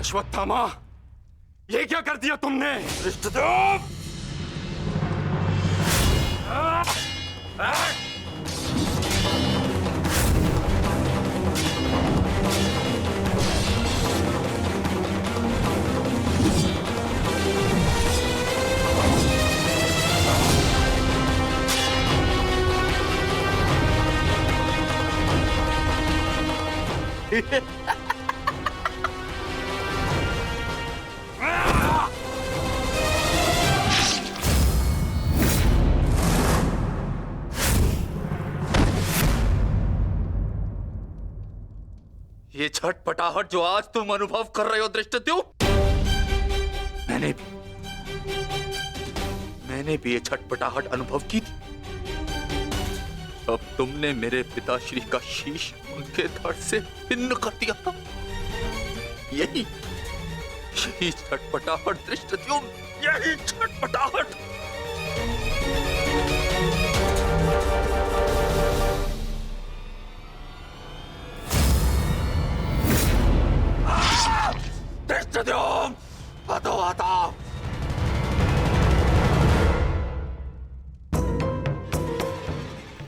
अश्वत्थामा, ये क्या कर दिया तुमने? धृष्टद्युम्न! ये छटपटाहट जो आज तुम अनुभव कर रहे हो धृष्टद्युम्न, मैंने भी ये छटपटाहट अनुभव की थी। अब तुमने मेरे पिताश्री का शीश उनके धड़ से भिन्न कर दिया था। यही छटपटाहट धृष्टद्युम्न, यही छटपटाहट। धृष्टद्युम्न, हटो हटाओ।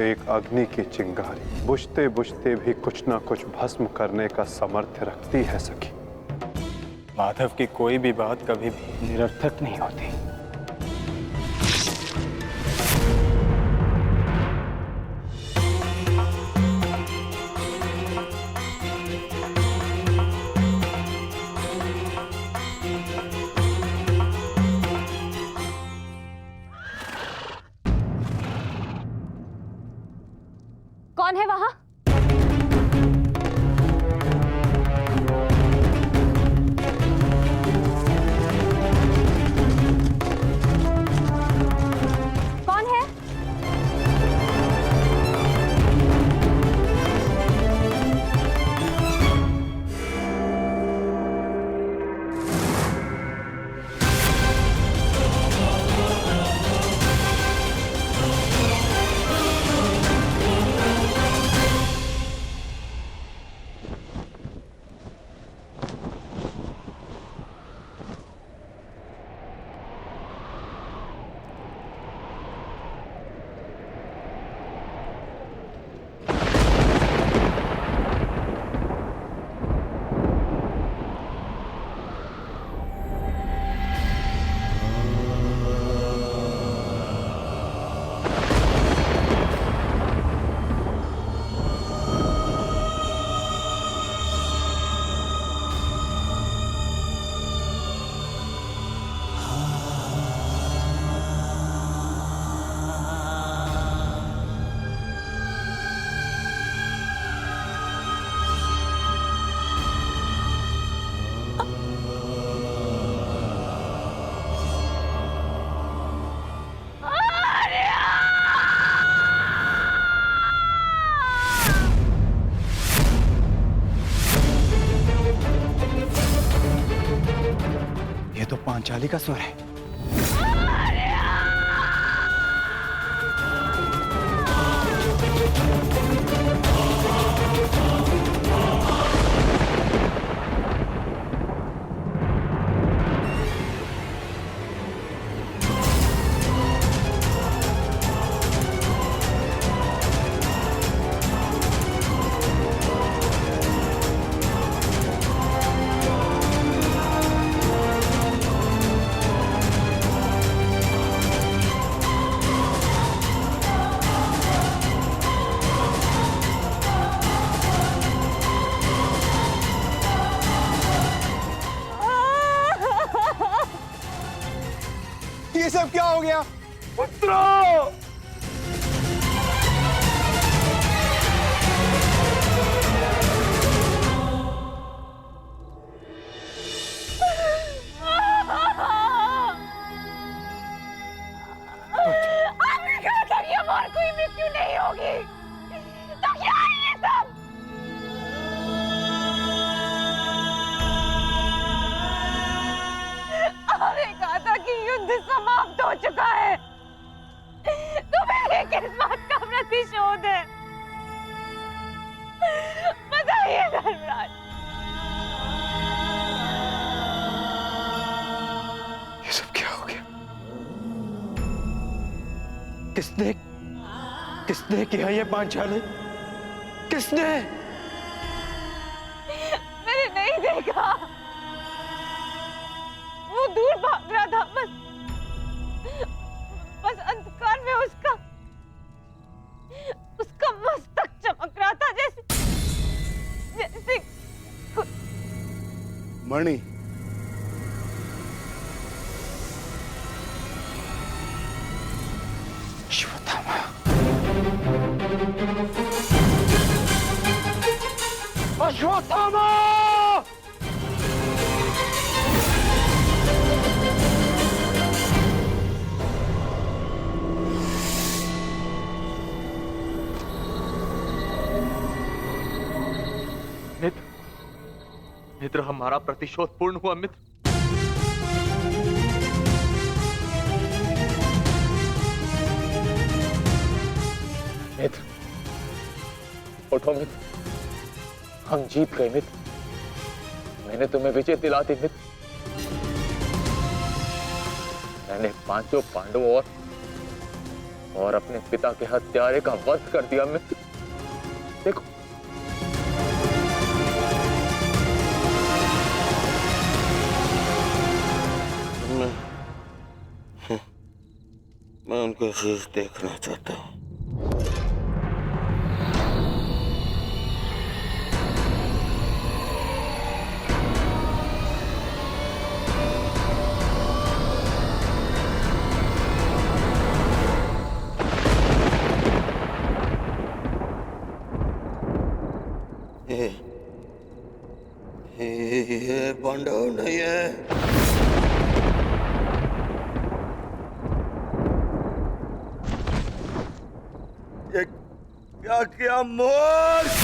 एक अग्नि की चिंगारी बुझते बुझते भी कुछ ना कुछ भस्म करने का सामर्थ्य रखती है सखी। माधव की कोई भी बात कभी भी निरर्थक नहीं होती। कौन है वहां? कौन है? ये तो पांचाली का स्वर है। ये सब क्या हो गया? पुत्रो! आपने कहा था कि हमारी कोई मृत्यु नहीं होगी, तो क्या है ये सब? आपने कहा था कि युद्ध समाप्त हो चुका है, किसने किसने किया ये पांचाली? किसने? मैंने नहीं देखा, वो दूर भाग रहा था। बस अंधकार में उसका मस्तक चमक रहा था, जैसे मणि, अश्वत्थामा, अश्वत्थामा! मित्र, मित्र, हमारा प्रतिशोध पूर्ण हुआ मित्र। मित्र, उठो मित्र, हम जीत गए मित्र। मैंने तुम्हें विजय दिला दी मित्र। मैंने पांचों पांडवों और अपने पिता के हत्यारे का वध कर दिया मित्र। देखो, मैं उनका शीश देखना चाहता हूँ। ये पांडव नहीं है। ये क्या किया मूर्ख?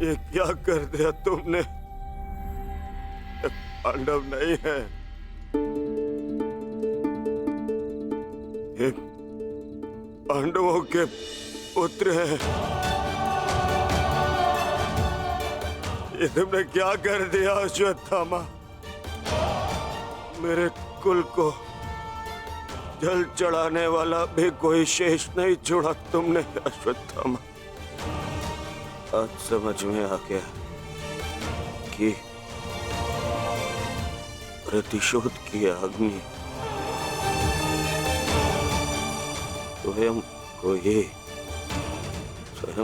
ये क्या कर दिया तुमने? ये पांडव नहीं है, ये पांडवों के पुत्र हैं। ये तुमने क्या कर दिया अश्वत्थामा? मेरे कुल को जल चढ़ाने वाला भी कोई शेष नहीं छोड़ा तुमने अश्वत्थामा। आज समझ में आ गया कि प्रतिशोध की अग्नि स्वयं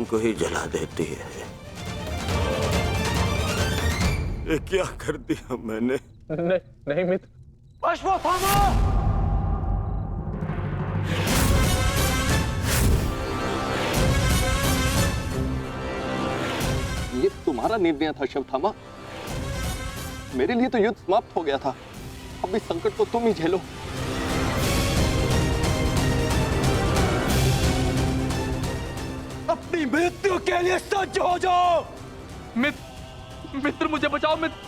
को ही जला देती है। ये क्या कर दिया मैंने? नहीं मित्र। अश्वत्थामा! ये तुम्हारा निर्णय था अश्वत्थामा। मेरे लिए तो युद्ध समाप्त हो गया था। अब इस संकट को तुम ही झेलो। अपनी मृत्यु के लिए सज्ज हो जाओ। मित्र, मुझे बचाओ मित्र।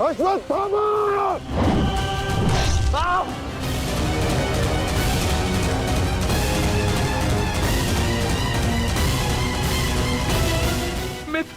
अश्वत्थामा! मित्र,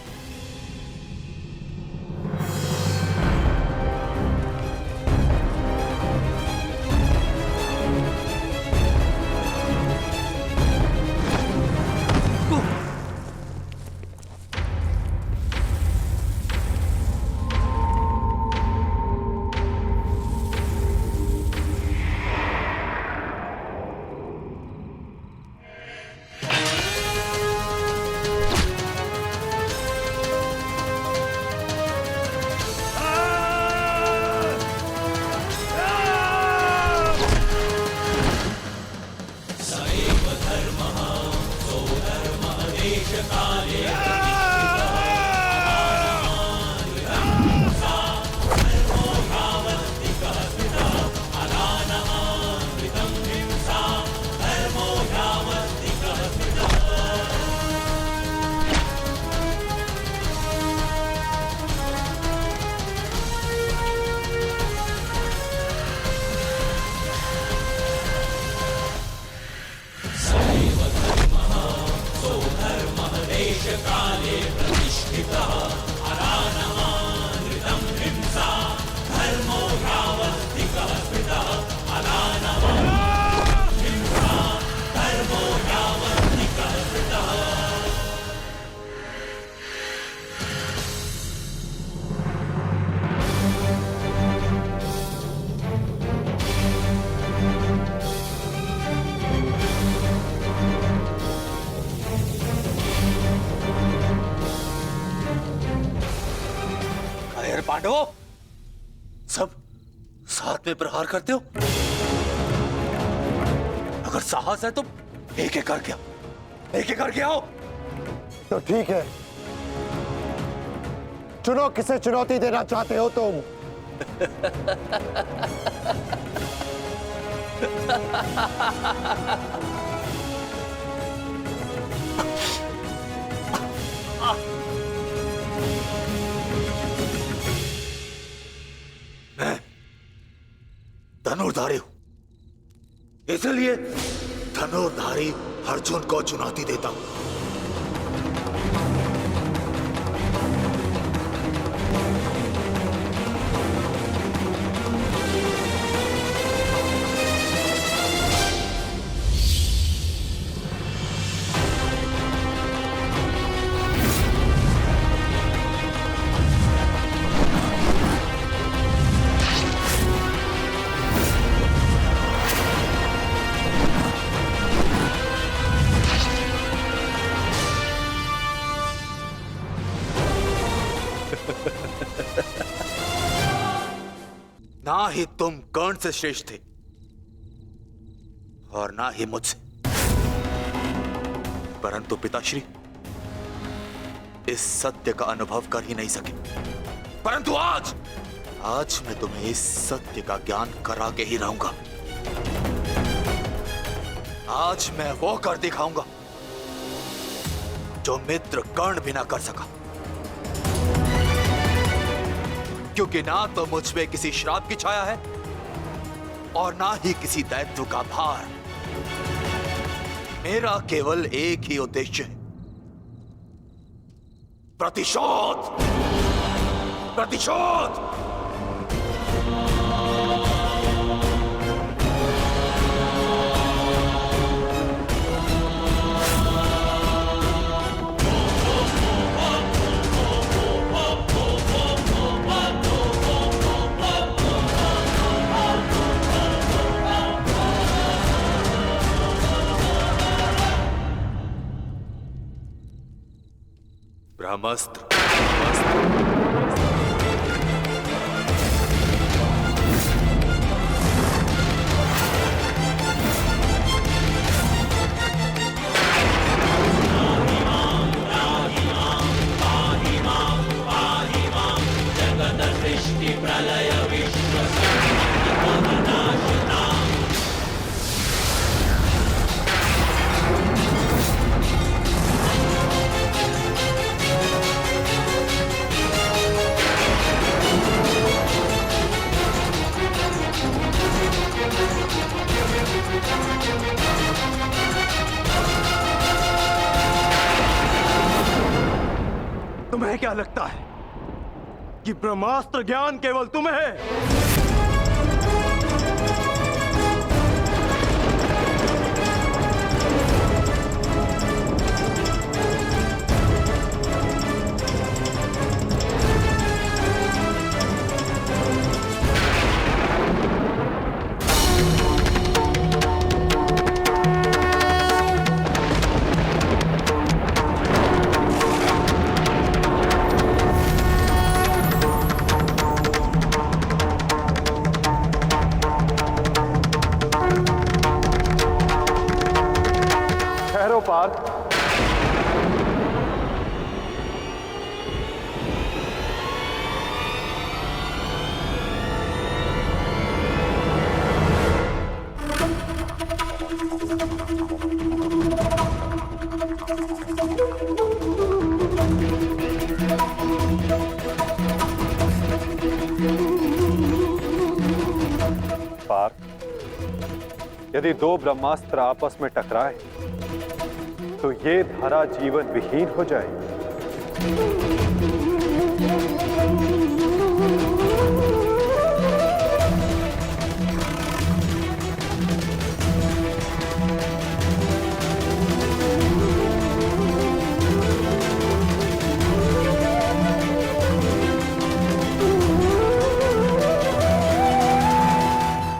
पांडवों, सब साथ में प्रहार करते हो? अगर साहस है तो एक एक करके आओ, एक एक करके आओ। तो ठीक है, चुनो किसे चुनौती देना चाहते हो तुम। मैं धनुर्धारी हूं, इसलिए धनुर्धारी अर्जुन को चुनौती देता हूं। ना ही तुम कर्ण से श्रेष्ठ थे और ना ही मुझसे, परंतु पिताश्री इस सत्य का अनुभव कर ही नहीं सके। परंतु आज मैं तुम्हें इस सत्य का ज्ञान करा के ही रहूंगा। आज मैं वो कर दिखाऊंगा जो मित्र कर्ण भी ना कर सका, क्योंकि ना तो मुझ पे किसी श्राप की छाया है और ना ही किसी दैत्य का भार। मेरा केवल एक ही उद्देश्य है, प्रतिशोध। प्रतिशोध। ब्रह्मास्त्र। तुम्हें क्या लगता है कि ब्रह्मास्त्र ज्ञान केवल तुम्हें है? पार्थ, पार्थ, यदि दो ब्रह्मास्त्र आपस में टकराए तो ये धारा जीवन विहीन हो जाएगी।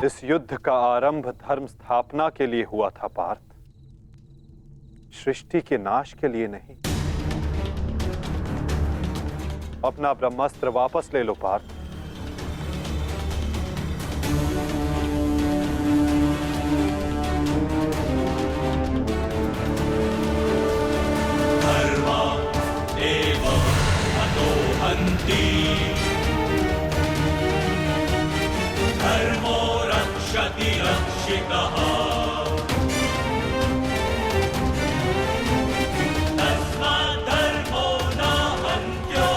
इस युद्ध का आरंभ धर्म स्थापना के लिए हुआ था पार्थ, सृष्टि के नाश के लिए नहीं। अपना ब्रह्मास्त्र वापस ले लो पार्थ। धर्मो रक्षति रक्षितः तस्मात् धर्मो न हन्त्यो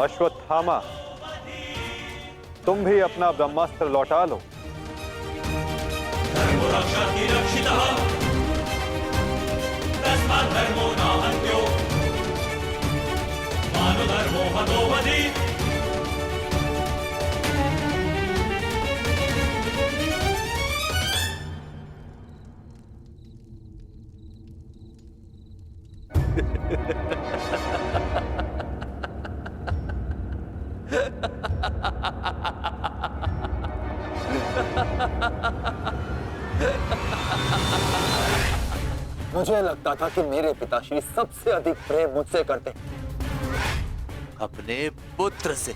अश्वत्थामा, तुम भी अपना ब्रह्मास्त्र लौटा लो। धर्मो रक्षति रक्षितः तस्मात् धर्मो न हन्त्यो मानो धर्मो हतो वधि। मुझे लगता था कि मेरे पिताश्री सबसे अधिक प्रेम मुझसे करते, अपने पुत्र से,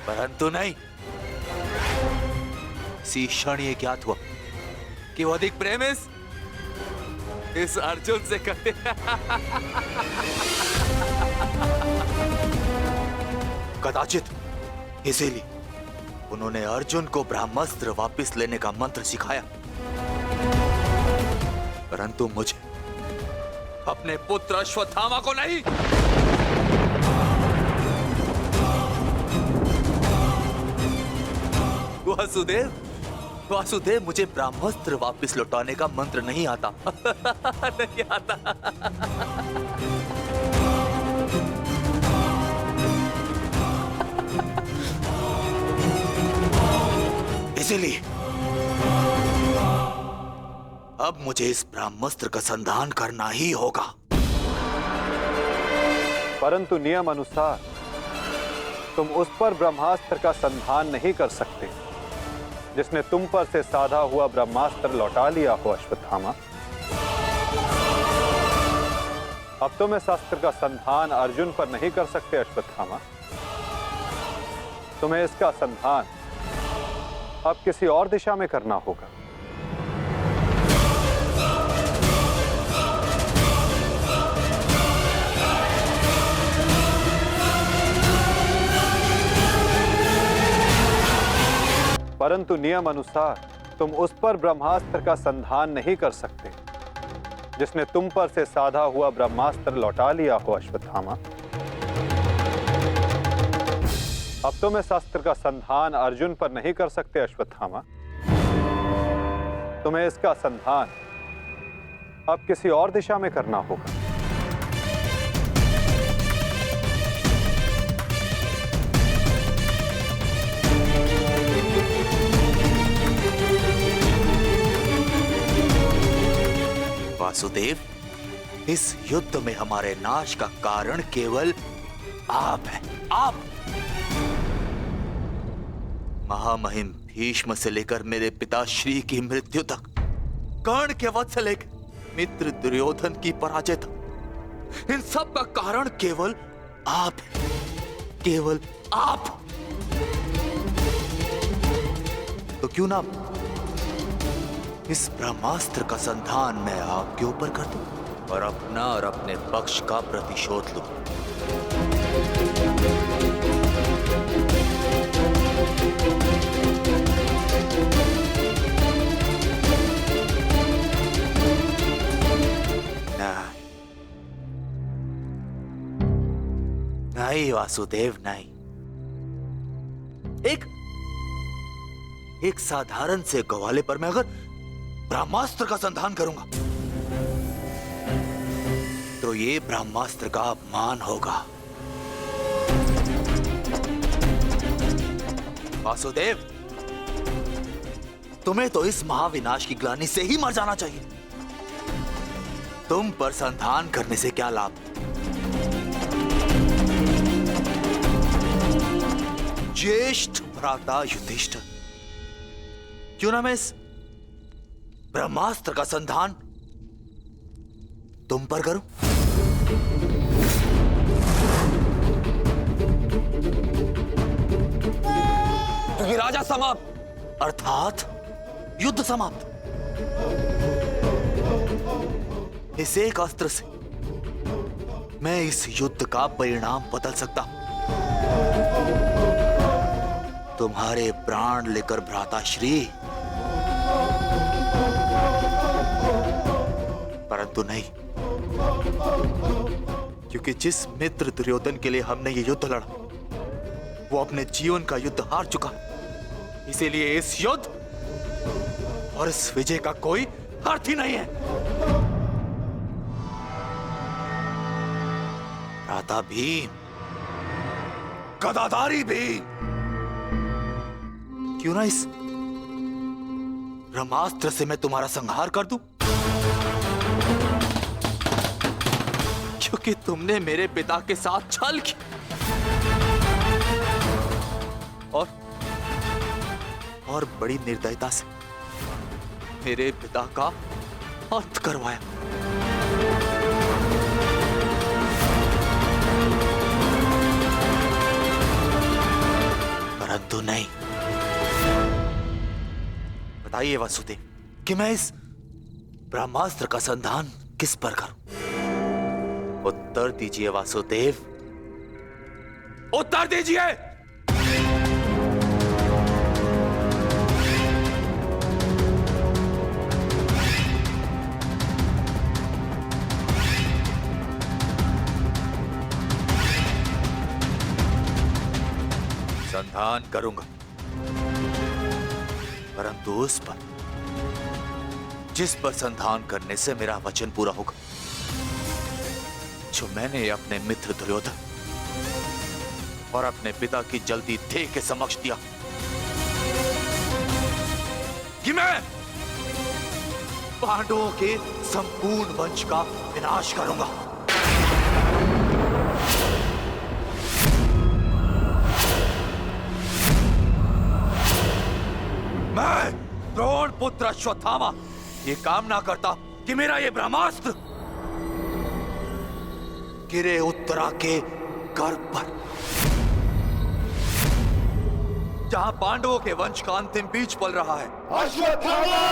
परंतु नहीं। इसी क्षण ये ज्ञात हुआ कि वो अधिक प्रेम इस अर्जुन से करते। कदाचित इसीलिए उन्होंने अर्जुन को ब्रह्मास्त्र वापस लेने का मंत्र सिखाया, परंतु मुझे, अपने पुत्र अश्वत्थामा को नहीं। वासुदेव, मुझे ब्रह्मास्त्र वापस लौटाने का मंत्र नहीं आता। नहीं आता। इसीलिए अब मुझे इस ब्रह्मास्त्र का संधान करना ही होगा। परंतु नियम अनुसार तुम उस पर ब्रह्मास्त्र का संधान नहीं कर सकते जिसने तुम पर से साधा हुआ ब्रह्मास्त्र लौटा लिया हो अश्वत्थामा। अब तुम इस अस्त्र का संधान अर्जुन पर नहीं कर सकते अश्वत्थामा। तुम्हें इसका संधान अब किसी और दिशा में करना होगा। परंतु नियम अनुसार तुम उस पर ब्रह्मास्त्र का संधान नहीं कर सकते जिसने तुम पर से साधा हुआ ब्रह्मास्त्र लौटा लिया हो अश्वत्थामा। अब तुम इस अस्त्र का संधान अर्जुन पर नहीं कर सकते अश्वत्थामा। तुम्हें इसका संधान अब किसी और दिशा में करना होगा। वासुदेव, इस युद्ध में हमारे नाश का कारण केवल आप हैं। आप, महामहिम भीष्म से लेकर मेरे पिताश्री की मृत्यु तक, कर्ण के वध से लेकर मित्र दुर्योधन की पराजय तक, इन सब का कारण केवल आप हैं। केवल आप। तो क्यों ना इस ब्रह्मास्त्र का संधान मैं आपके ऊपर कर दूं और अपना और अपने पक्ष का प्रतिशोध लूं। नहीं वासुदेव, नहीं। एक साधारण से ग्वाले पर मैं अगर ब्रह्मास्त्र का संधान करूंगा तो ये ब्रह्मास्त्र का अपमान होगा। वासुदेव, तुम्हें तो इस महाविनाश की ग्लानि से ही मर जाना चाहिए। तुम पर संधान करने से क्या लाभ? ज्येष्ठ भ्राता युधिष्ठिर, क्यों ना मैं इस ब्रह्मास्त्र का संधान तुम पर करूं? क्योंकि राजा समाप्त अर्थात युद्ध समाप्त। इस एक अस्त्र से मैं इस युद्ध का परिणाम बदल सकता हूं। तुम्हारे प्राण लेकर भ्राताश्री, परंतु नहीं, क्योंकि जिस मित्र दुर्योधन के लिए हमने ये युद्ध लड़ा वो अपने जीवन का युद्ध हार चुका। इसीलिए इस युद्ध और इस विजय का कोई अर्थ ही नहीं है। भ्राता भीम, गदाधारी भीम, क्यों ना इस ब्रह्मास्त्र से मैं तुम्हारा संहार कर दूं? क्योंकि तुमने मेरे पिता के साथ छल किया और बड़ी निर्दयता से मेरे पिता का अंत करवाया। परंतु नहीं, बताइए वासुदेव कि मैं इस ब्रह्मास्त्र का संधान किस पर करूं? उत्तर दीजिए वासुदेव, उत्तर दीजिए। संधान करूंगा, परंतु उस पर जिस पर संधान करने से मेरा वचन पूरा होगा, जो मैंने अपने मित्र दुर्योधन और अपने पिता की जल्दी देह के समक्ष दिया कि मैं पांडवों के संपूर्ण वंश का विनाश करूंगा। मैं द्रोण पुत्र अश्वत्थामा ये कामना करता कि मेरा ये ब्रह्मास्त्र गिरे उत्तरा के गर्भ पर, जहां पांडवों के वंश का अंतिम बीज पल रहा है। अश्वत्थामा!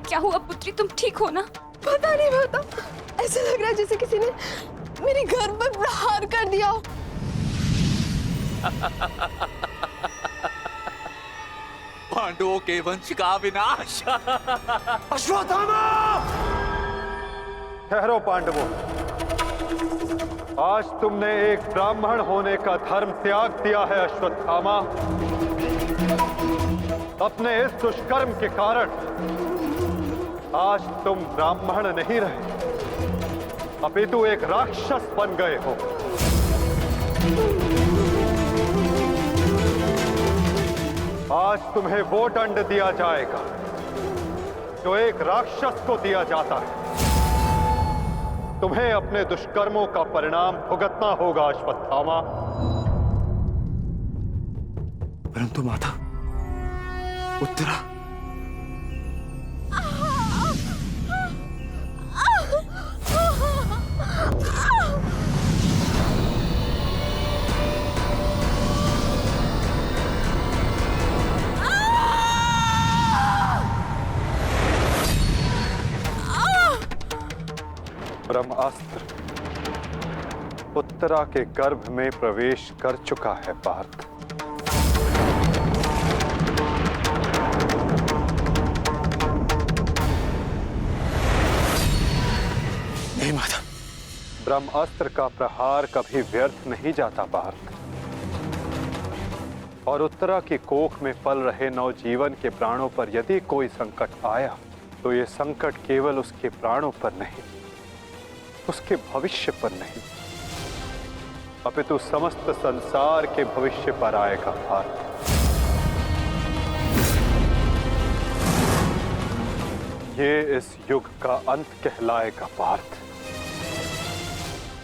क्या हुआ पुत्री, तुम ठीक हो ना? पता नहीं माता, ऐसा लग रहा है जैसे किसी ने मेरे घर पर प्रहार कर दिया हो। पांडवों के वंश का विनाश। अश्वत्थामा! ठहरो पांडवों, आज तुमने एक ब्राह्मण होने का धर्म त्याग दिया है। अश्वत्थामा, अपने इस दुष्कर्म के कारण आज तुम ब्राह्मण नहीं रहे, अपितु एक राक्षस बन गए हो। आज तुम्हें वो दंड दिया जाएगा जो एक राक्षस को दिया जाता है। तुम्हें अपने दुष्कर्मों का परिणाम भुगतना होगा अश्वत्थामा। परंतु माता, उत्तरा ब्रह्मास्त्र उत्तरा के गर्भ में प्रवेश कर चुका है पार्थ। नहीं माधव, ब्रह्मास्त्र का प्रहार कभी व्यर्थ नहीं जाता पार्थ। और उत्तरा की कोख में पल रहे नवजीवन के प्राणों पर यदि कोई संकट आया तो ये संकट केवल उसके प्राणों पर नहीं, उसके भविष्य पर नहीं, अपितु समस्त संसार के भविष्य पर आएगा पार्थ। ये इस युग का अंत कहलाएगा पार्थ।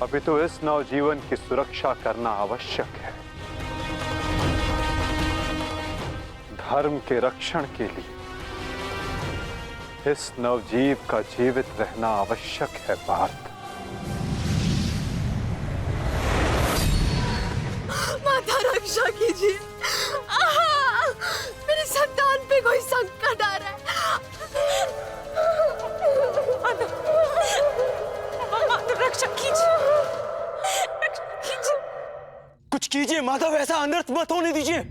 अपितु इस नवजीवन की सुरक्षा करना आवश्यक है। धर्म के रक्षण के लिए इस नवजीव का जीवित रहना आवश्यक है पार्थ। माता रक्षा कीजिए, मेरी संतान पे कोई संकट आ रहा है। माता रक्षा कीजिए, रक्षा कीजिए। कुछ कीजिए माधव, ऐसा अनर्थ मत होने दीजिए।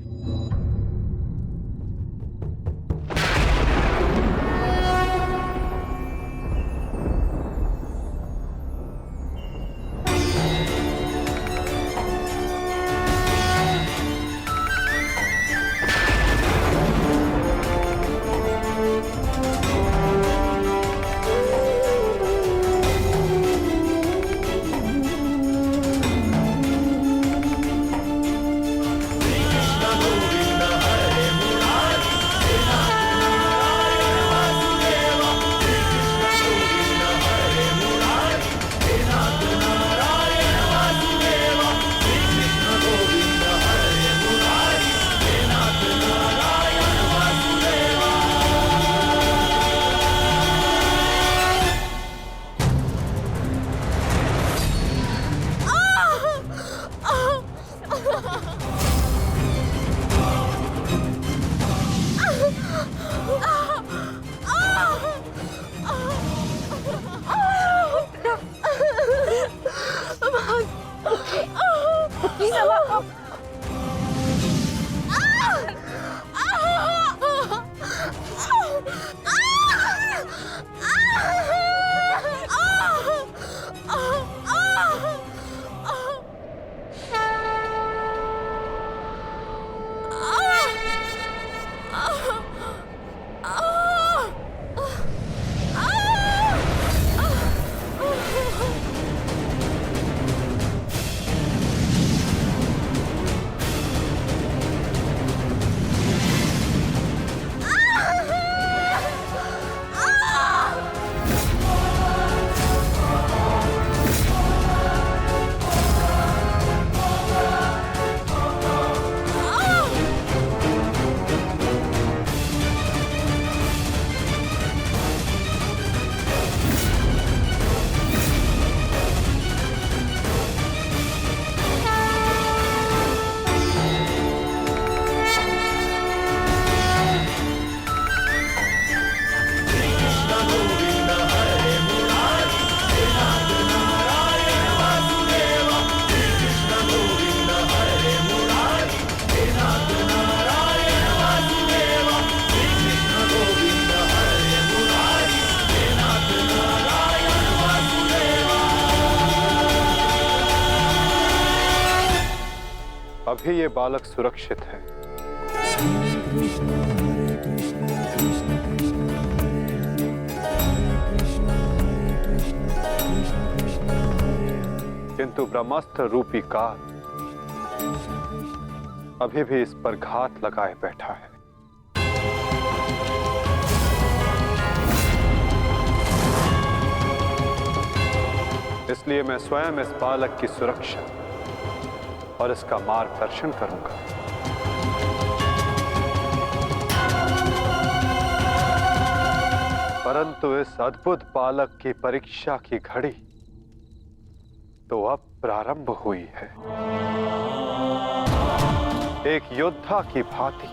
अभी ये बालक सुरक्षित है। किंतु ब्रह्मास्त्र रूपी काल अभी भी इस पर घात लगाए बैठा है। इसलिए मैं स्वयं इस बालक की सुरक्षा और इसका मार्गदर्शन करूंगा। परंतु इस अद्भुत बालक की परीक्षा की घड़ी तो अब प्रारंभ हुई है। एक योद्धा की भांति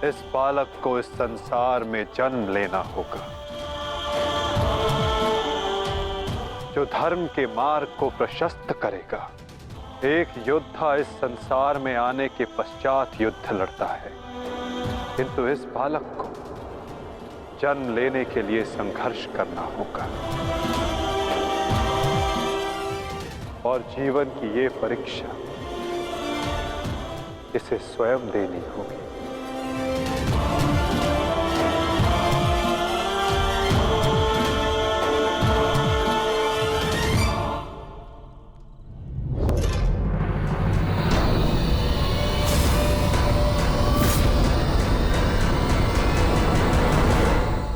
इस बालक को इस संसार में जन्म लेना होगा, जो धर्म के मार्ग को प्रशस्त करेगा। एक योद्धा इस संसार में आने के पश्चात युद्ध लड़ता है, किंतु इस बालक को जन्म लेने के लिए संघर्ष करना होगा। और जीवन की ये परीक्षा इसे स्वयं देनी होगी।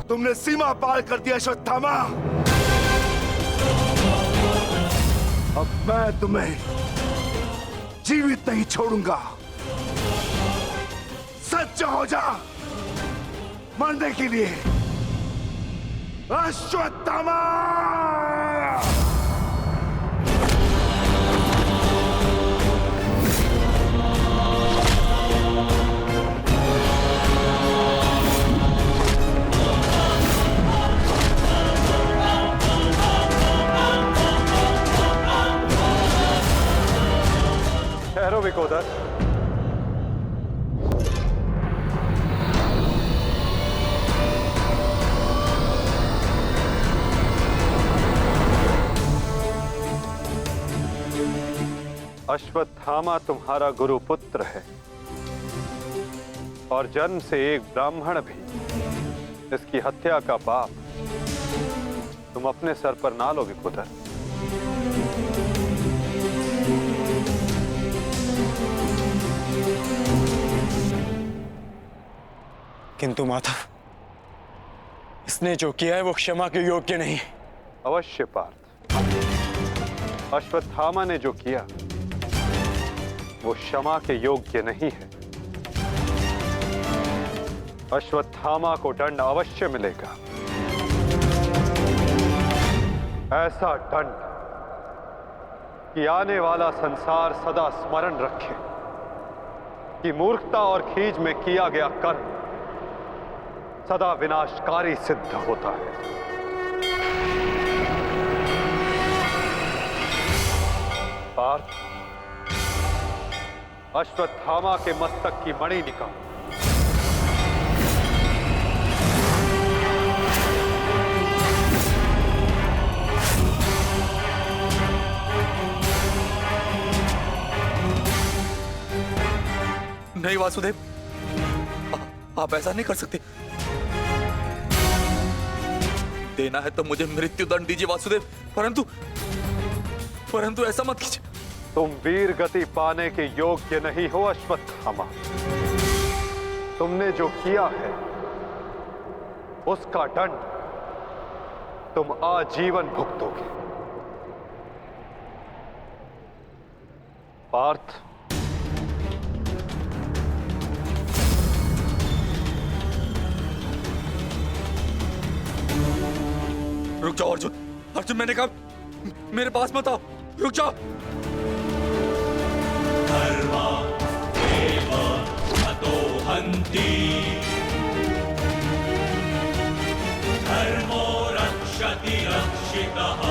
तुमने सीमा पार कर दिया अश्वत्थामा। अब मैं तुम्हें जीवित नहीं छोड़ूंगा। सच्चा हो जा मरने के लिए अश्वत्थामा। ठहरो विकोदर। अश्वत्थामा तुम्हारा गुरु पुत्र है और जन्म से एक ब्राह्मण भी। इसकी हत्या का पाप तुम अपने सर पर ना लो विकोदर। किंतु माधव, इसने जो किया है वो क्षमा के योग्य नहीं। अवश्य पार्थ, अश्वत्थामा ने जो किया वो क्षमा के योग्य नहीं है। अश्वत्थामा को दंड अवश्य मिलेगा। ऐसा दंड कि आने वाला संसार सदा स्मरण रखे कि मूर्खता और खीज में किया गया कर्म सदा विनाशकारी सिद्ध होता है। पार्थ, अश्वत्थामा के मस्तक की मणि निकाल। नहीं वासुदेव, आप ऐसा नहीं कर सकते। देना है तो मुझे मृत्युदंड दीजिए वासुदेव, परंतु ऐसा मत कीजिए। तुम वीर गति पाने के योग्य नहीं हो अश्वत्थामा। तुमने जो किया है उसका दंड तुम आजीवन भुगतोगे। पार्थ, रुक जाओ अर्जुन। अर्जुन, मैंने कहा मेरे पास मत आओ, रुक जाओ। धर्मा एव हतो हन्ति, धर्मो रक्षति रक्षितः।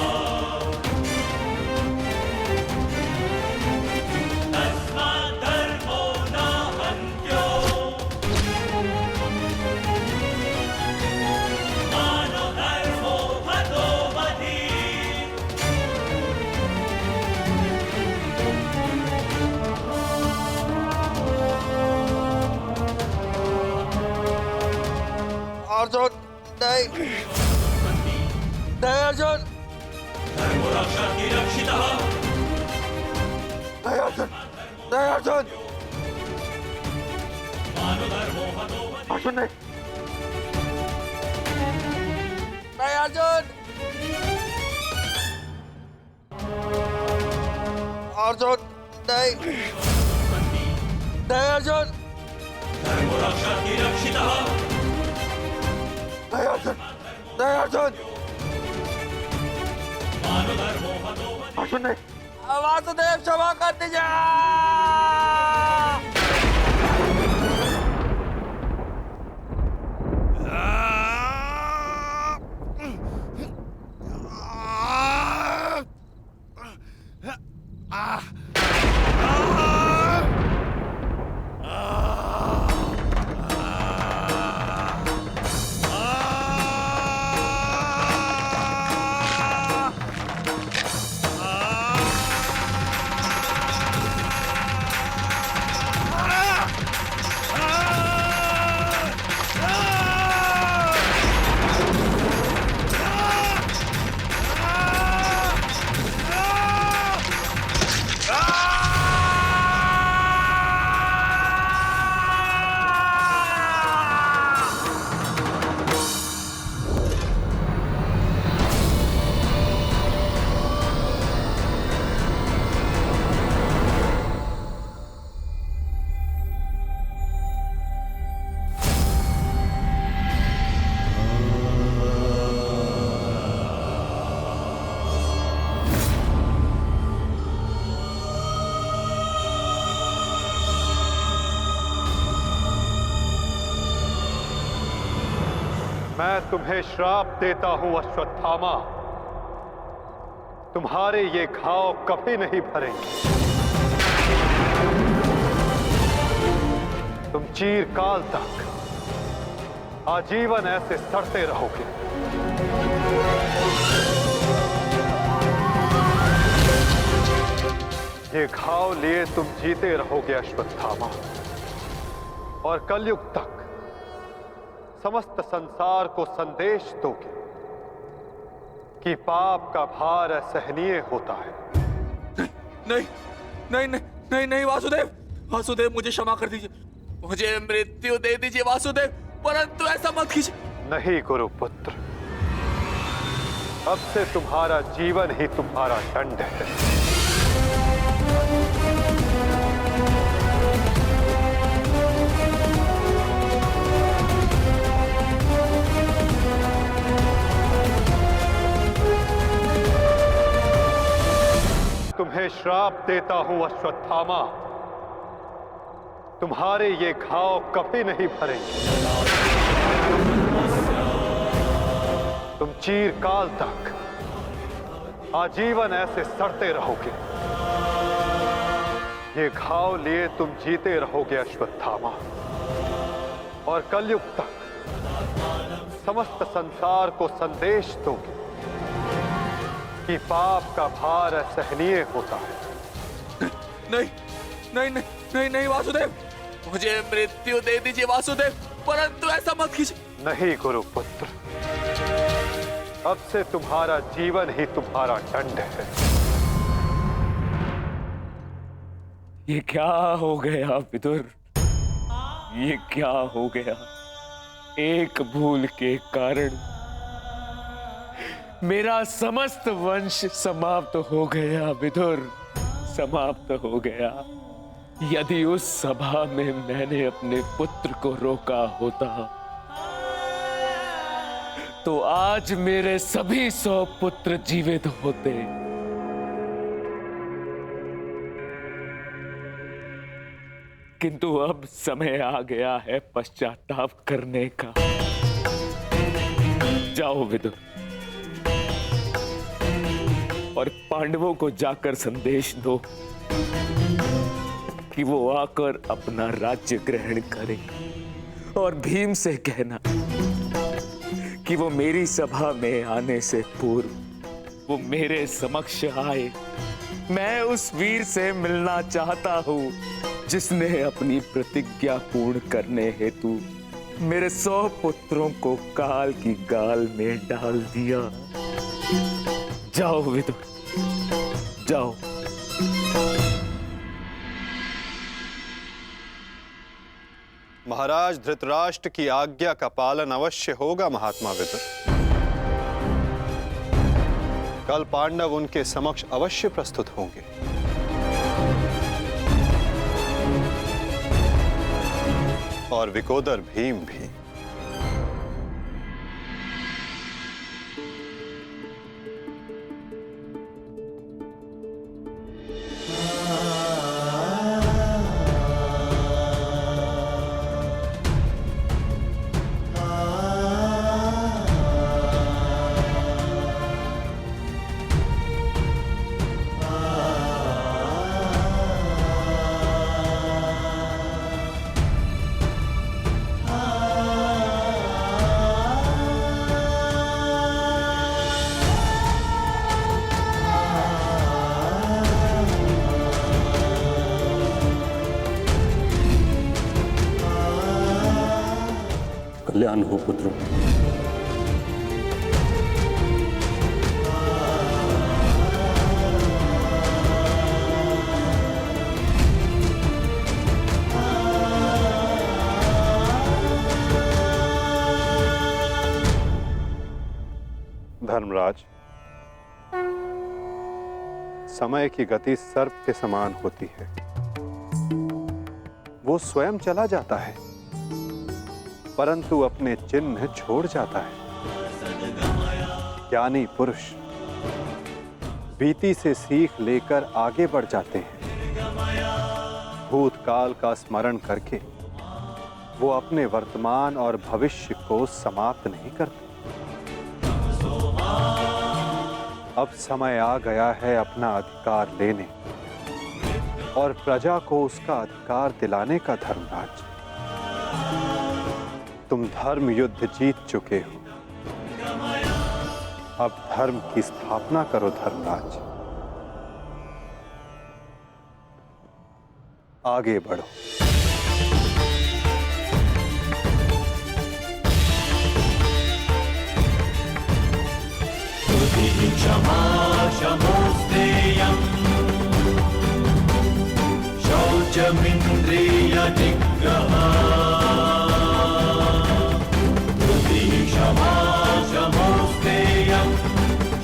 तस्मात् धर्मो न हन्त्यो, मानो धर्मो हतो वधि। अर्जुन नहीं, नहीं अर्जुन, धर्मो रक्षति रक्षितः। नहीं अर्जुन, नहीं अर्जुन, मानो धर्मो हतो वधि। अर्जुन नहीं, नहीं अर्जुन, अर्जुन नहीं, नहीं अर्जुन, धर्मो रक्षति रक्षितः। नहीं अर्जुन, नहीं अर्जुन, मानो धर्मो हतो वधि। अर्जुन नहीं। वासुदेव क्षमा कर दीजिए। मैं तुम्हें श्राप देता हूं अश्वत्थामा, तुम्हारे ये घाव कभी नहीं भरेंगे। तुम चिरकाल तक आजीवन ऐसे सड़ते रहोगे। ये घाव लिए तुम जीते रहोगे अश्वत्थामा, और कलयुग तक समस्त संसार को संदेश दोगे कि पाप का भार असहनीय होता है। नहीं नहीं नहीं नहीं नहीं वासुदेव, वासुदेव मुझे क्षमा कर दीजिए, मुझे मृत्यु दे दीजिए वासुदेव, परंतु ऐसा मत कीजिए। नहीं गुरुपुत्र, अब से तुम्हारा जीवन ही तुम्हारा दंड है। तुम्हें श्राप देता हूं अश्वत्थामा, तुम्हारे ये घाव कभी नहीं भरेंगे। तुम चिरकाल तक आजीवन ऐसे सड़ते रहोगे। ये घाव लिए तुम जीते रहोगे अश्वत्थामा, और कलयुग तक समस्त संसार को संदेश दोगे कि पाप का भार असहनीय होता है। नहीं नहीं नहीं नहीं नहीं वासुदेव, मुझे मृत्यु दे दीजिए वासुदेव, परंतु ऐसा मत कीजिए। नहीं गुरुपुत्र, अब से तुम्हारा जीवन ही तुम्हारा दंड है। ये क्या हो गया विदुर, ये क्या हो गया? एक भूल के कारण मेरा समस्त वंश समाप्त हो गया विदुर, समाप्त हो गया। यदि उस सभा में मैंने अपने पुत्र को रोका होता तो आज मेरे सभी 100 पुत्र जीवित होते। किंतु अब समय आ गया है पश्चाताप करने का। जाओ विदुर, और पांडवों को जाकर संदेश दो कि वो आकर अपना राज्य ग्रहण करें, और भीम से कहना कि वो मेरी सभा में आने से पूर्व वो मेरे समक्ष आए। मैं उस वीर से मिलना चाहता हूं जिसने अपनी प्रतिज्ञा पूर्ण करने हेतु मेरे 100 पुत्रों को काल की गाल में डाल दिया। जाओ विदुर, जाओ। महाराज धृतराष्ट्र की आज्ञा का पालन अवश्य होगा महात्मा विदुर। कल पांडव उनके समक्ष अवश्य प्रस्तुत होंगे। और विकोदर भीम भी। कल्याण हो पुत्रों। धर्मराज, समय की गति सर्प के समान होती है। वो स्वयं चला जाता है परंतु अपने चिन्ह छोड़ जाता है। ज्ञानी पुरुष बीती से सीख लेकर आगे बढ़ जाते हैं। भूतकाल का स्मरण करके वो अपने वर्तमान और भविष्य को समाप्त नहीं करते। अब समय आ गया है अपना अधिकार लेने और प्रजा को उसका अधिकार दिलाने का, धर्मराज। तुम धर्म युद्ध जीत चुके हो, अब धर्म की स्थापना करो, धर्मराज। आगे बढ़ो। क्षमा शमोस्तेयम् शौचमिन्द्रिय निग्रहा क्षमा शमोस्तेयम्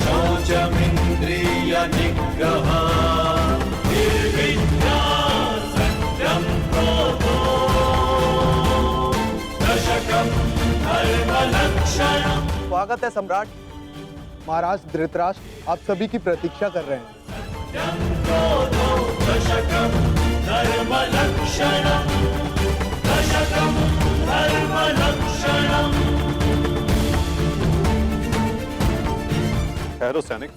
शौचमिन्द्रिय निग्रहा निर्विद्या सत्यं क्रोधो दशकं धर्मलक्षणम्। स्वागत है सम्राट। महाराज धृतराष्ट्र आप सभी की प्रतीक्षा कर रहे हैं। ठहरो सैनिक।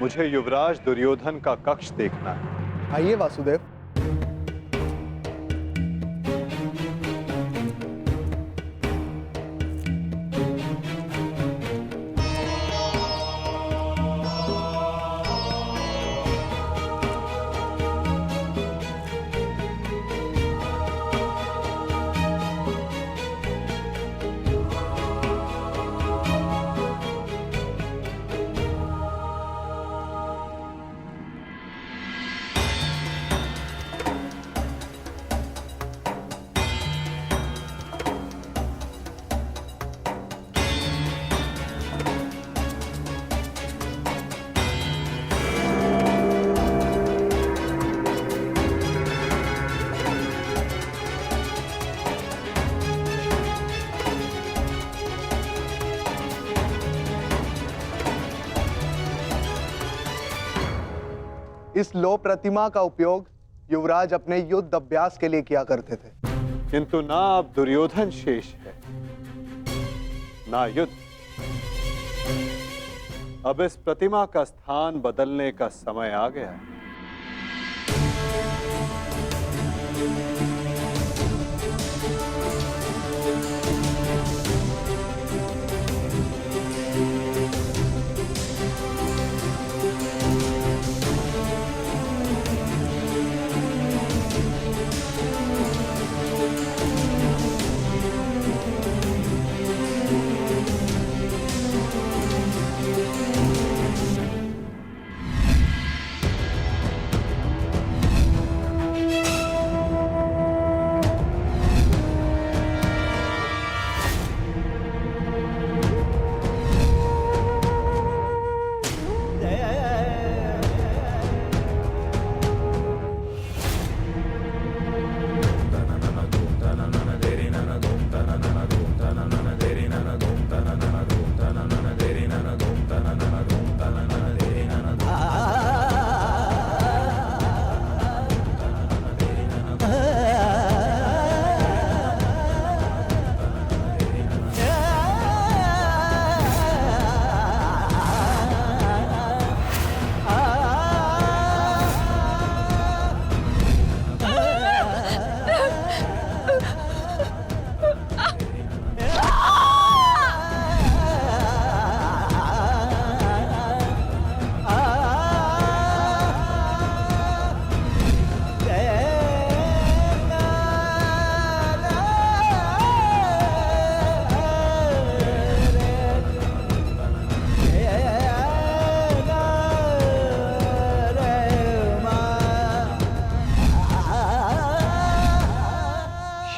मुझे युवराज दुर्योधन का कक्ष देखना है। आइए वासुदेव। इस लो प्रतिमा का उपयोग युवराज अपने युद्ध अभ्यास के लिए किया करते थे। किंतु ना अब दुर्योधन शेष है, ना युद्ध। अब इस प्रतिमा का स्थान बदलने का समय आ गया है।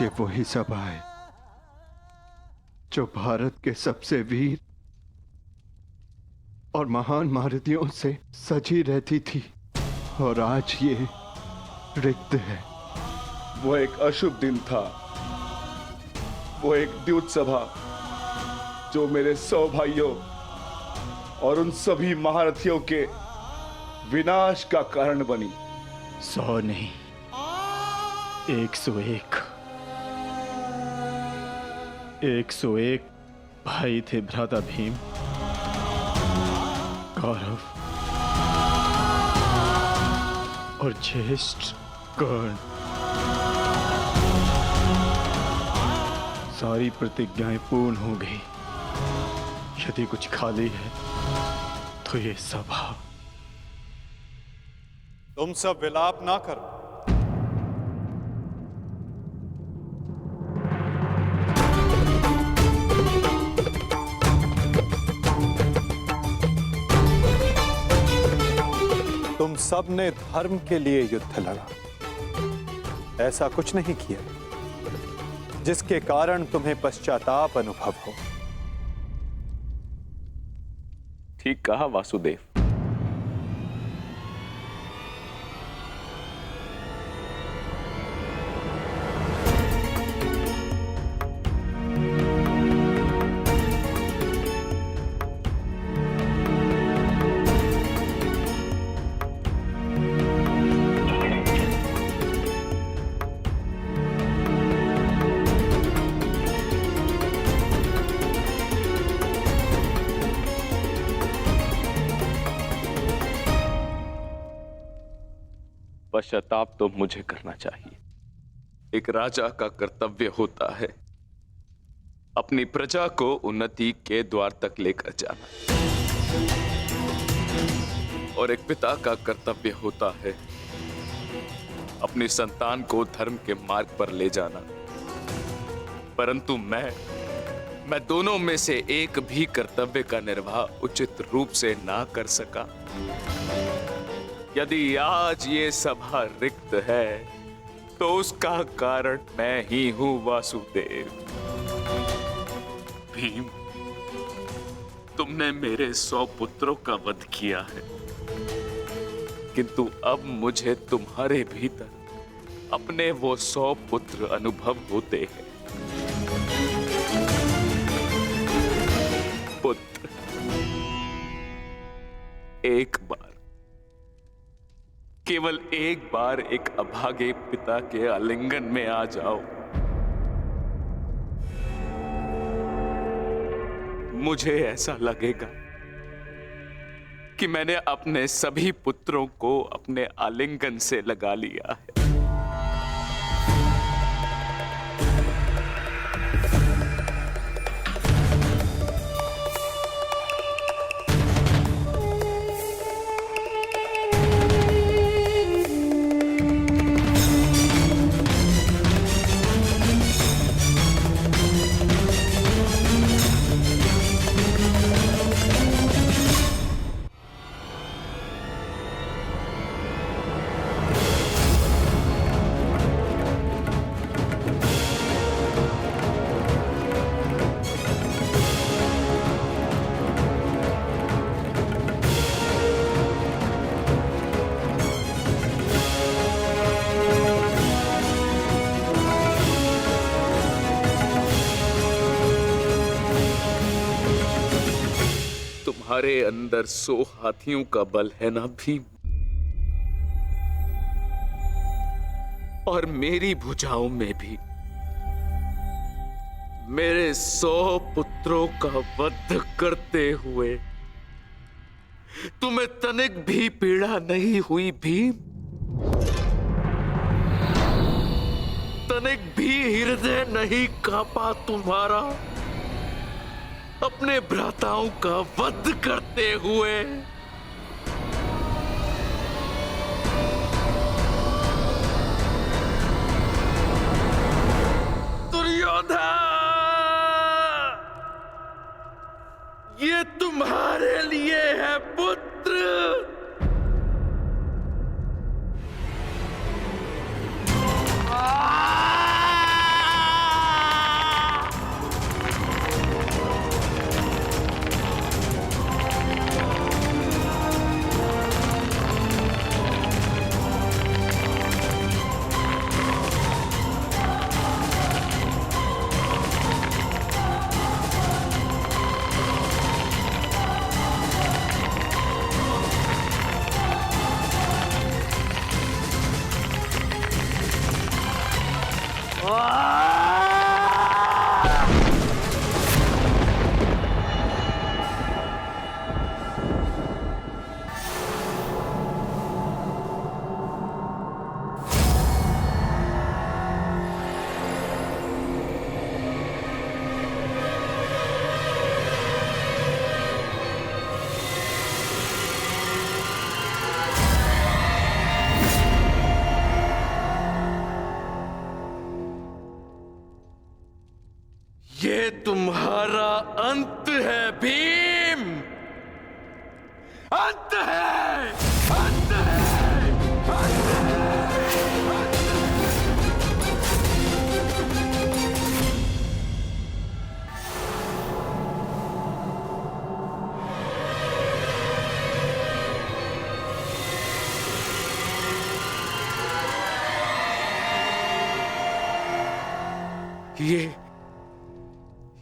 ये वही सभा है जो भारत के सबसे वीर और महान महारथियों से सजी रहती थी, और आज ये रिक्त है। वो एक अशुभ दिन था, वो एक द्यूत सभा जो मेरे 100 भाइयों और उन सभी महारथियों के विनाश का कारण बनी। 100 नहीं, 101। 101 भाई थे भ्राता भीम, कौरव और ज्येष्ठ कर्ण। सारी प्रतिज्ञाएं पूर्ण हो गई। यदि कुछ खाली है तो ये सभा। तुम सब विलाप ना करो। तुम सब ने धर्म के लिए युद्ध लड़ा, ऐसा कुछ नहीं किया जिसके कारण तुम्हें पश्चाताप अनुभव हो। ठीक कहा वासुदेव। पश्चाताप तो मुझे करना चाहिए। एक राजा का कर्तव्य होता है अपनी प्रजा को उन्नति के द्वार तक लेकर जाना, और एक पिता का कर्तव्य होता है अपनी संतान को धर्म के मार्ग पर ले जाना। परंतु मैं दोनों में से एक भी कर्तव्य का निर्वाह उचित रूप से ना कर सका। यदि आज ये सभा रिक्त है तो उसका कारण मैं ही हूं वासुदेव। भीम, तुमने मेरे 100 पुत्रों का वध किया है, किंतु अब मुझे तुम्हारे भीतर अपने वो 100 पुत्र अनुभव होते हैं। पुत्र, एक बार, केवल एक बार एक अभागे पिता के आलिंगन में आ जाओ। मुझे ऐसा लगेगा कि मैंने अपने सभी पुत्रों को अपने आलिंगन से लगा लिया है। तुम्हारे अंदर 100 हाथियों का बल है ना भीम, और मेरी भुजाओं में भी मेरे 100 पुत्रों का वध करते हुए तुम्हें तनिक भी पीड़ा नहीं हुई भीम? तनिक भी हृदय नहीं कांपा तुम्हारा अपने भ्राताओं का वध करते हुए? दुर्योधन, ये तुम्हारे लिए है पुत्र। अंत है भीम, अंत है, अंत है, अंत है।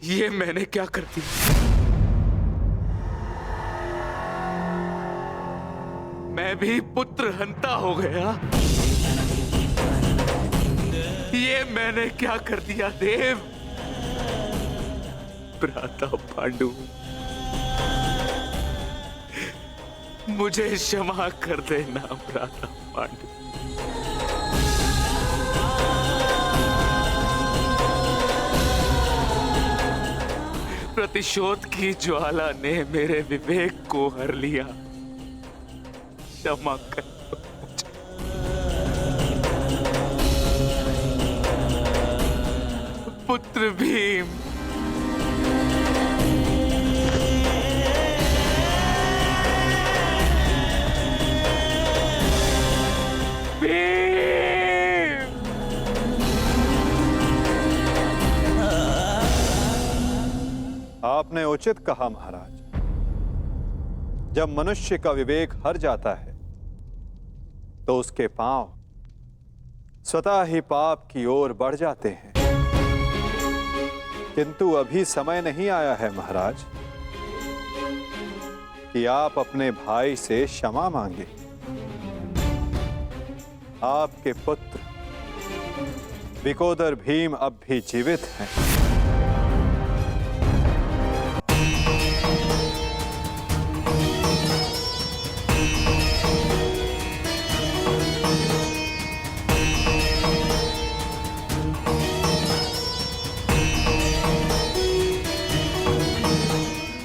ये मैंने क्या कर दिया? मैं भी पुत्र हंता हो गया। ये मैंने क्या कर दिया देव? भ्राता पांडु, मुझे क्षमा कर देना भ्राता पांडु। प्रतिशोध की ज्वाला ने मेरे विवेक को हर लिया। क्षमा कर मुझे। पुत्र भीम, आपने उचित कहा महाराज। जब मनुष्य का विवेक हर जाता है तो उसके पांव स्वतः ही पाप की ओर बढ़ जाते हैं। किंतु अभी समय नहीं आया है महाराज कि आप अपने भाई से क्षमा मांगे। आपके पुत्र विकोदर भीम अब भी जीवित हैं।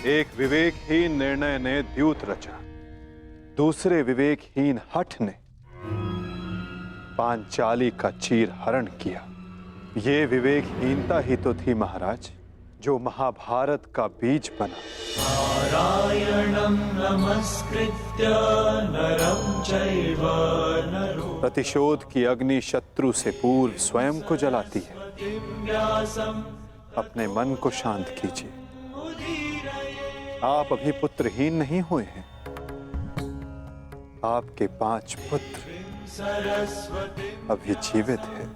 एक विवेकहीन निर्णय ने द्यूत रचा, दूसरे विवेकहीन हठ ने पांचाली का चीर हरण किया। ये विवेकहीनता ही तो थी महाराज जो महाभारत का बीज बना। नारायणं नमस्कृत्य नरं चैव नरोत्तमं प्रतिशोध की अग्नि शत्रु से पूर्व स्वयं को जलाती है। अपने मन को शांत कीजिए। आप अभी पुत्रहीन नहीं हुए हैं। आपके 5 पुत्र अभी जीवित हैं।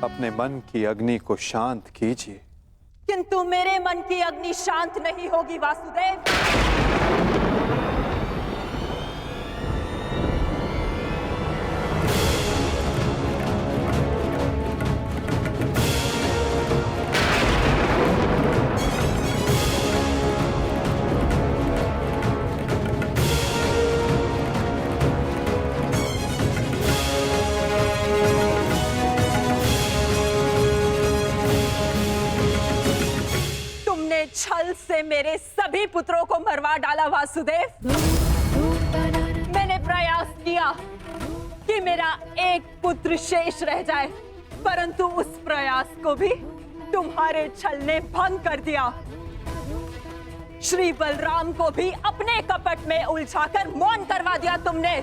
अपने मन की अग्नि को शांत कीजिए। किंतु मेरे मन की अग्नि शांत नहीं होगी वासुदेव। छल से मेरे सभी पुत्रों को मरवा डाला वासुदेव। मैंने प्रयास किया कि मेरा एक पुत्र शेष रह जाए, परंतु उस प्रयास को भी तुम्हारे छल ने भंग कर दिया। श्री बलराम को भी अपने कपट में उलझाकर मौन करवा दिया तुमने,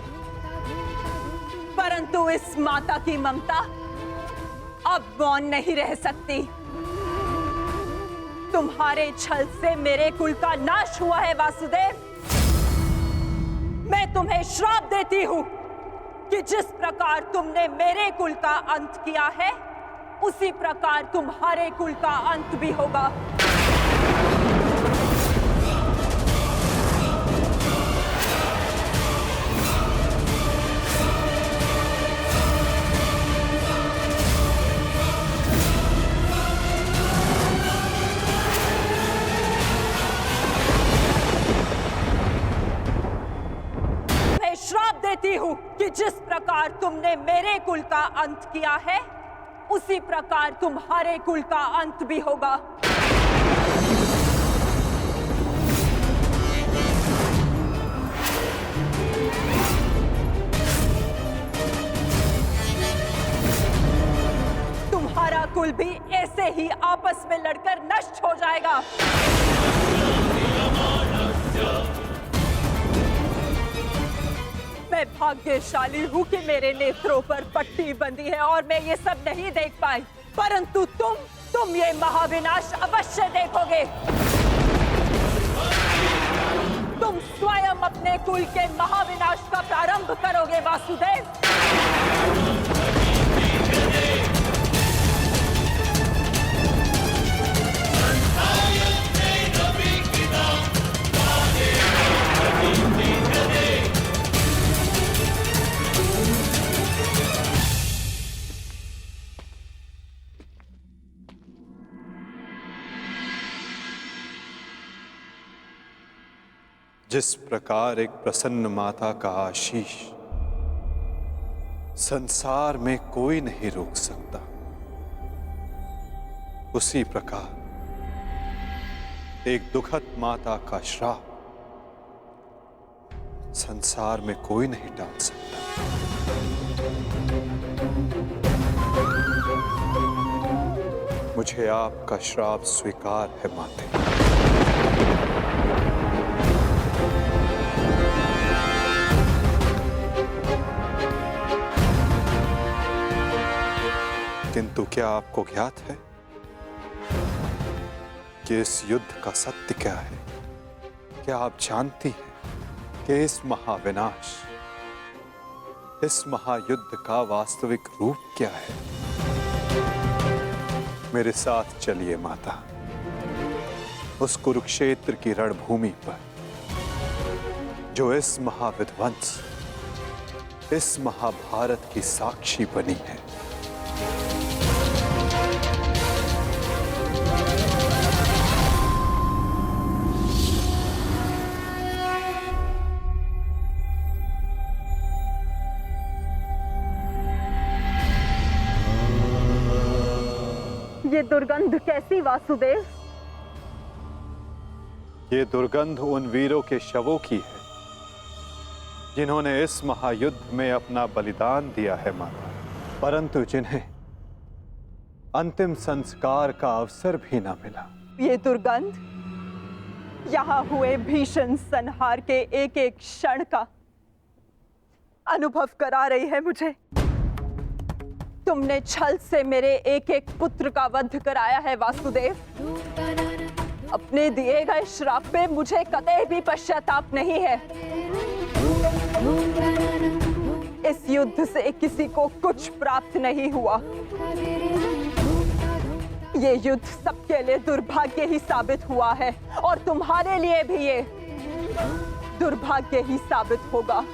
परंतु इस माता की ममता अब मौन नहीं रह सकती। तुम्हारे छल से मेरे कुल का नाश हुआ है वासुदेव। मैं तुम्हें श्राप देती हूं कि जिस प्रकार तुमने मेरे कुल का अंत किया है, उसी प्रकार तुम्हारे कुल का अंत भी होगा। श्राप देती हूं कि जिस प्रकार तुमने मेरे कुल का अंत किया है, उसी प्रकार तुम्हारे कुल का अंत भी होगा। कुल भी ऐसे ही आपस में लड़कर नष्ट हो जाएगा। मैं भाग्यशाली हूँ कि मेरे नेत्रों पर पट्टी बंधी है और मैं ये सब नहीं देख पाई, परंतु तुम ये महाविनाश अवश्य देखोगे। तुम स्वयं अपने कुल के महाविनाश का प्रारंभ करोगे वासुदेव। जिस प्रकार एक प्रसन्न माता का आशीष संसार में कोई नहीं रोक सकता, उसी प्रकार एक दुखद माता का श्राप संसार में कोई नहीं टाल सकता। मुझे आपका श्राप स्वीकार है माते। किंतु क्या आपको ज्ञात है कि इस युद्ध का सत्य क्या है? क्या आप जानती हैं कि इस महाविनाश, इस महायुद्ध का वास्तविक रूप क्या है? मेरे साथ चलिए माता, उस कुरुक्षेत्र की रणभूमि पर जो इस महाविध्वंस, इस महाभारत की साक्षी बनी है। ये दुर्गंध कैसी वासुदेव? ये दुर्गंध उन वीरों के शवों की है जिन्होंने इस महायुद्ध में अपना बलिदान दिया है माता, परंतु जिन्हें अंतिम संस्कार का अवसर भी न मिला। ये दुर्गंध यहाँ हुए भीषण संहार के एक एक क्षण का अनुभव करा रही है मुझे। तुमने छल से मेरे एक एक पुत्र का वध कराया है वासुदेव। अपने दिए गए श्राप पे मुझे कतई भी पश्चाताप नहीं है। इस युद्ध से किसी को कुछ प्राप्त नहीं हुआ। ये युद्ध सबके लिए दुर्भाग्य ही साबित हुआ है और तुम्हारे लिए भी ये दुर्भाग्य ही साबित होगा।